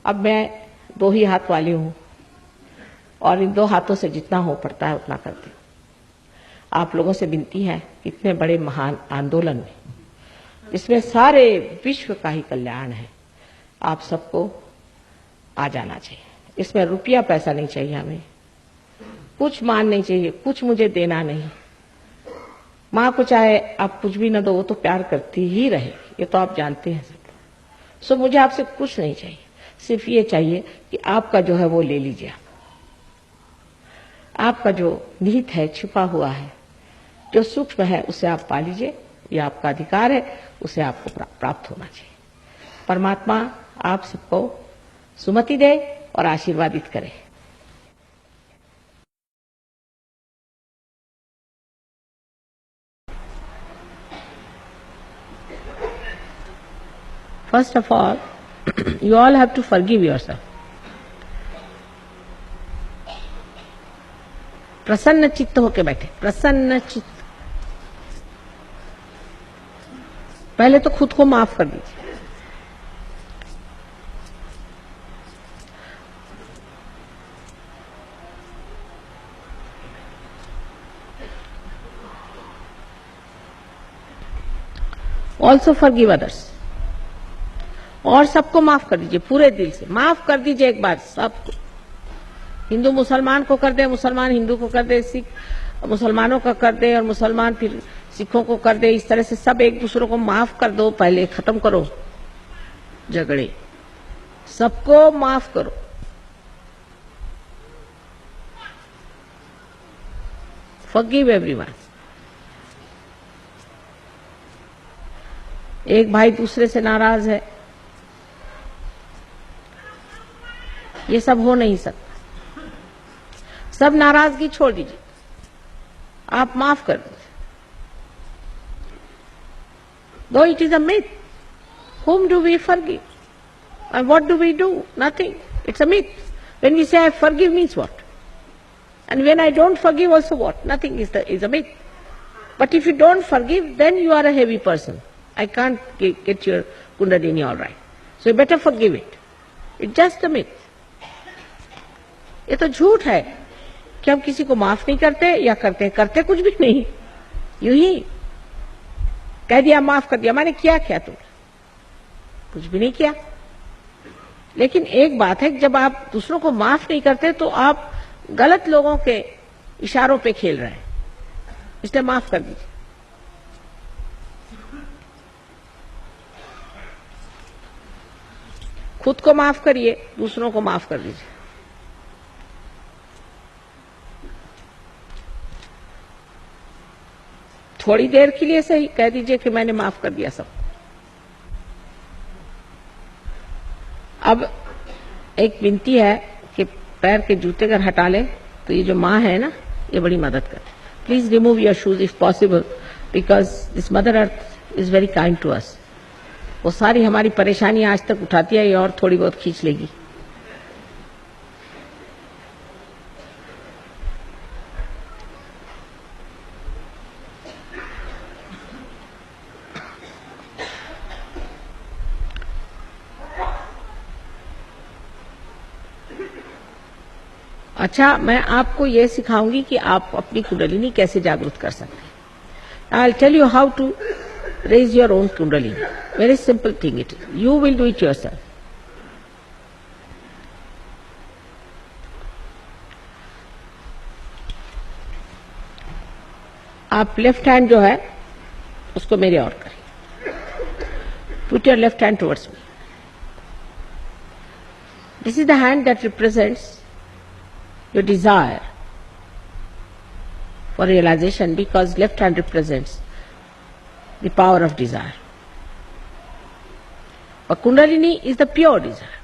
अब मैं 2 ही हाथ वाली हूं और इन 2 हाथों से जितना हो पड़ता है उतना करती हूँ। आप लोगों से विनती है, इतने बड़े महान आंदोलन में जिसमें सारे विश्व का ही कल्याण है, आप सबको आ जाना चाहिए। इसमें रुपया पैसा नहीं चाहिए, हमें कुछ मान नहीं चाहिए, कुछ मुझे देना नहीं। माँ को चाहे आप कुछ भी न दो, वो तो प्यार करती ही रहे, ये तो आप जानते हैं सब। सो मुझे आपसे कुछ नहीं चाहिए, सिर्फ ये चाहिए कि आपका जो है वो ले लीजिए। आपका जो निहित है, छिपा हुआ है, जो सूक्ष्म है, उसे आप पा लीजिए। ये आपका अधिकार है, उसे आपको प्राप्त होना चाहिए। परमात्मा आप सबको सुमति दे और आशीर्वादित करे। First of all, you all have to forgive yourself. प्रसन्न चित्त होके बैठे, प्रसन्न चित्त। पहले तो खुद को माफ कर दीजिए। ऑल्सो फॉरगिव अदर्स, और सबको माफ कर दीजिए, पूरे दिल से माफ कर दीजिए एक बार सबको। हिंदू मुसलमान को कर दे, मुसलमान हिंदू को कर दे, सिख मुसलमानों का कर दे और मुसलमान फिर सिखों को कर दे। इस तरह से सब एक दूसरे को माफ कर दो। पहले खत्म करो झगड़े, सबको माफ करो। Forgive everyone. एक भाई दूसरे से नाराज है, ये सब हो नहीं सकता। सब नाराजगी छोड़ दीजिए, आप माफ कर दीजिए। Though it is a myth, whom do we forgive? And what do we do? Nothing. It's a myth. When we say I forgive means what? And when I don't forgive also what? Nothing is a myth. But if you don't forgive, then you are a heavy person. I can't get your Kundalini all right. So you better forgive it. It's just a myth. ये तो झूठ है कि हम किसी को माफ नहीं करते या करते कुछ भी नहीं। यूं ही कह दिया, माफ कर दिया, मैंने क्या तुमने? कुछ भी नहीं किया। लेकिन एक बात है, जब आप दूसरों को माफ नहीं करते तो आप गलत लोगों के इशारों पे खेल रहे हैं, इसलिए माफ कर दीजिए। खुद को माफ करिए, दूसरों को माफ कर दीजिए। थोड़ी देर के लिए सही कह दीजिए कि मैंने माफ कर दिया सब। अब एक विनती है कि पैर के जूते अगर हटा ले तो ये जो माँ है ना, ये बड़ी मदद करे। Please remove your shoes if possible, because this mother earth is very kind to us. वो सारी हमारी परेशानी आज तक उठाती है, ये और थोड़ी बहुत खींच लेगी। अच्छा, मैं आपको ये सिखाऊंगी कि आप अपनी कुंडलिनी कैसे जागृत कर सकते हैं। I will tell you how to raise your own kundalini. Very simple thing it is. You will do it yourself. आप लेफ्ट हैंड जो है उसको मेरे और करें। Put your left hand towards me. This is the hand that represents your desire for realization, because left hand represents the power of desire. But Kundalini is the pure desire.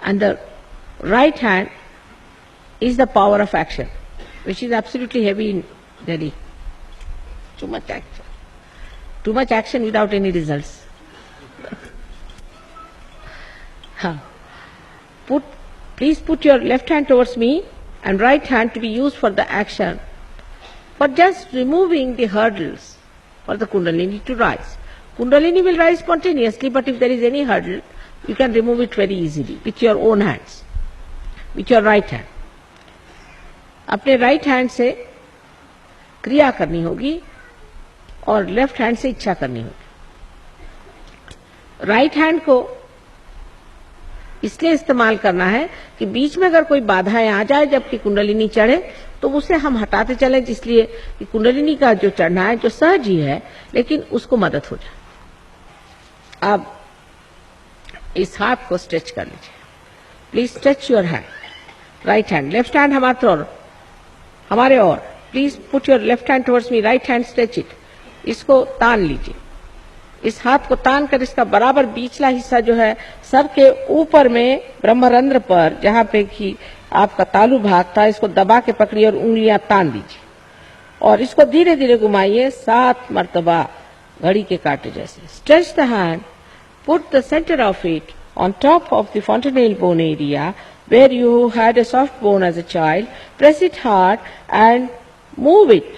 And the right hand is the power of action, which is absolutely heavy in Delhi. Too much action. Too much action without any results. Please put your left hand towards me and right hand to be used for the action, for just removing the hurdles for the Kundalini to rise. Kundalini will rise spontaneously, but if there is any hurdle, you can remove it very easily with your own hands, with your right hand. अपने right hand से क्रिया करनी होगी और left hand से इच्छा करनी होगी. राइट हैंड को इसलिए इस्तेमाल करना है कि बीच में अगर कोई बाधाएं आ जाए जबकि कुंडलिनी चढ़े तो उसे हम हटाते चले, इसलिए कि कुंडलिनी का जो चढ़ना है जो सहज ही है लेकिन उसको मदद हो जाए. अब इस हाथ को स्ट्रेच कर लीजिए. Please stretch your hand, right hand. Left hand हमारे और please put your left hand towards me, right hand stretch it. इसको तान लीजिए. इस हाथ को तान कर इसका बराबर बीचला हिस्सा जो है सर के ऊपर में ब्रह्मरंध्र पर जहां पे कि आपका तालु भाग था इसको दबा के पकड़िए और उंगलियां तान दीजिए और इसको धीरे धीरे घुमाइए 7 मर्तबा घड़ी के कांटे जैसे. Stretch the hand, put the centre of it on top of the fontanelle bone area where you had a soft bone as a child. Press it hard and move it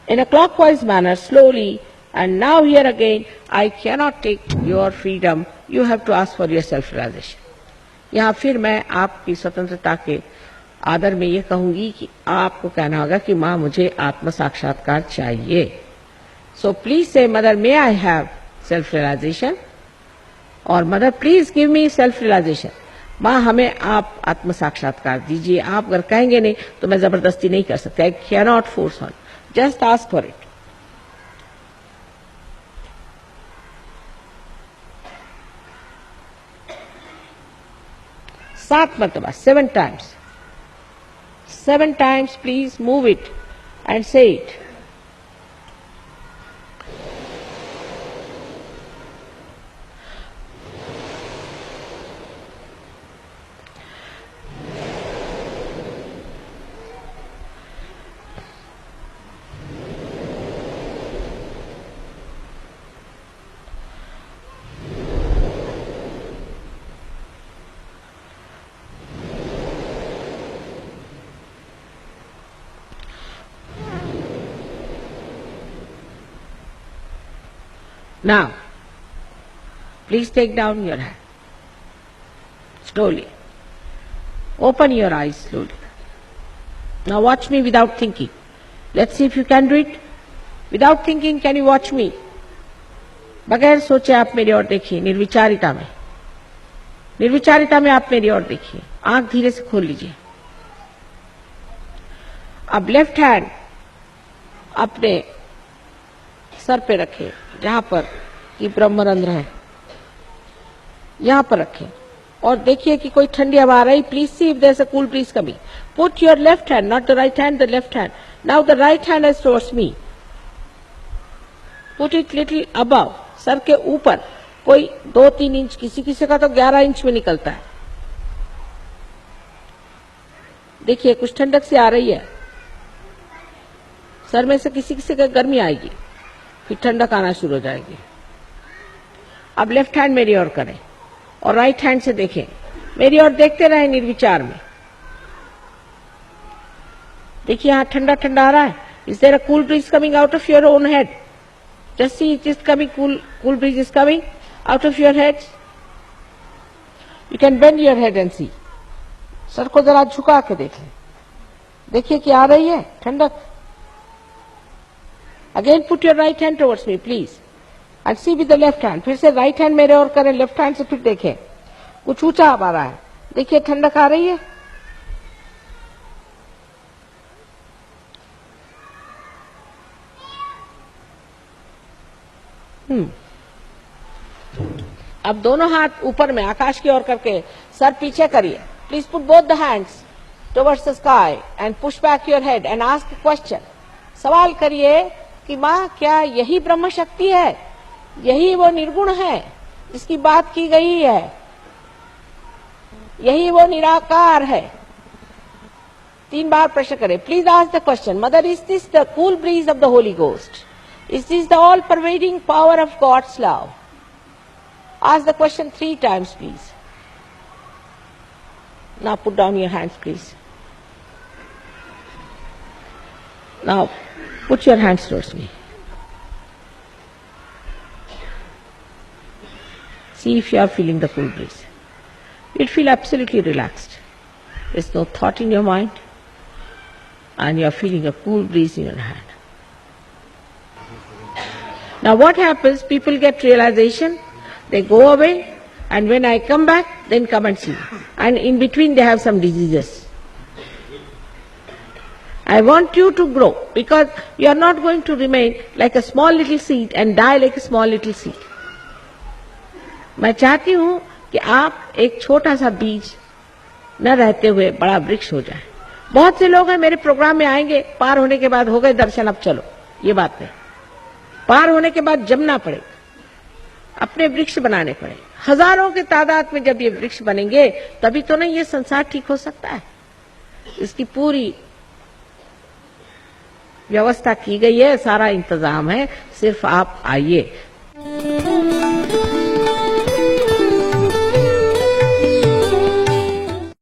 in a clockwise manner slowly. And now here again, I cannot take your freedom. You have to ask for your self-realization. यहाँ फिर मैं आपकी स्वतंत्रता के आदर में ये कहूंगी कि आपको कहना होगा कि माँ मुझे आत्म साक्षात्कार चाहिए. So please say, Mother, may I have self-realization? और Mother, please give me self-realization. माँ हमें आप आत्म साक्षात्कार दीजिए. आप अगर कहेंगे नहीं तो मैं जबरदस्ती नहीं कर सकती. I cannot force on. Just ask for it. सात मरतबा, 7 times. 7 times, please move it and say it. Now, please take down your hand. Slowly. Open your eyes slowly. Now watch me without thinking. Let's see if you can do it. Without thinking, can you watch me? बगैर सोचे आप मेरी ओर देखिए. निर्विचारिता में आप मेरी ओर देखिए. आंख धीरे से खोल लीजिए. अब लेफ्ट हैंड अपने सर पे रखें जहां पर कि ब्रह्मरंध्र है, यहां पर रखें और देखिए कि कोई ठंडी हवा आ रही. Please see if there is a cool breeze coming. Put your left hand, not the right hand, the left hand. Now the right hand is towards me. Put it little above, सर के ऊपर. कोई 2-3 inch, किसी का तो 11 inch में निकलता है. देखिए कुछ ठंडक से आ रही है. सर में से किसी का गर्मी आएगी, फिर ठंडक आना शुरू हो जाएगी. अब लेफ्ट हैंड मेरी ओर करें और राइट हैंड से देखें. मेरी ओर देखते रहे निर्विचार में. देखिए यहाँ ठंडा ठंडा आ रहा है. Is there a cool breeze coming out of your own head? Just see it is coming. Cool breeze is coming out of your head. You can bend your head and see. सर को जरा झुका के देखें. देखिए कि आ रही है ठंडक. Again put your right hand towards me, please. And see with the left hand. फिर से right hand मेरे और करें, left hand से फिर देखें. कुछ ऊंचा आ रहा है. देखिए ठंडक आ रही है. अब दोनों हाथ ऊपर में आकाश की ओर करके सर पीछे करिए. Please put both the hands towards the sky and push back your head and ask a question. सवाल करिए कि माँ क्या यही ब्रह्म शक्ति है, यही वो निर्गुण है जिसकी बात की गई है, यही वो निराकार है? 3 बार प्रश्न करें. Please ask the question. Mother, is this the cool breeze of the Holy Ghost? Is this the all pervading power of God's love? Ask the question 3 times, please. Now put down your hands, please. Now put your hands towards me. See if you are feeling the cool breeze. You'll feel absolutely relaxed. There's no thought in your mind, and you are feeling a cool breeze in your hand. Now what happens, people get realization, they go away, and when I come back, then come and see. And in between they have some diseases. I want you to grow, because you are not going to remain like a small little seed and die like a small little seed. मैं चाहती हूँ कि आप एक छोटा सा बीज न रहते हुए बड़ा वृक्ष हो जाए. बहुत से लोग हैं मेरे प्रोग्राम में आएंगे, पार होने के बाद हो गए दर्शन, अब चलो. ये बात नहीं. पार होने के बाद जमना पड़ेगा, अपने वृक्ष बनाने पड़ेंगे. हजारों के तादाद में जब ये वृक्ष बनेंगे तभी तो नहीं ये संसार ठीक हो सकता है. इसकी पूरी व्यवस्था की गई है, सारा इंतजाम है, सिर्फ आप आइए.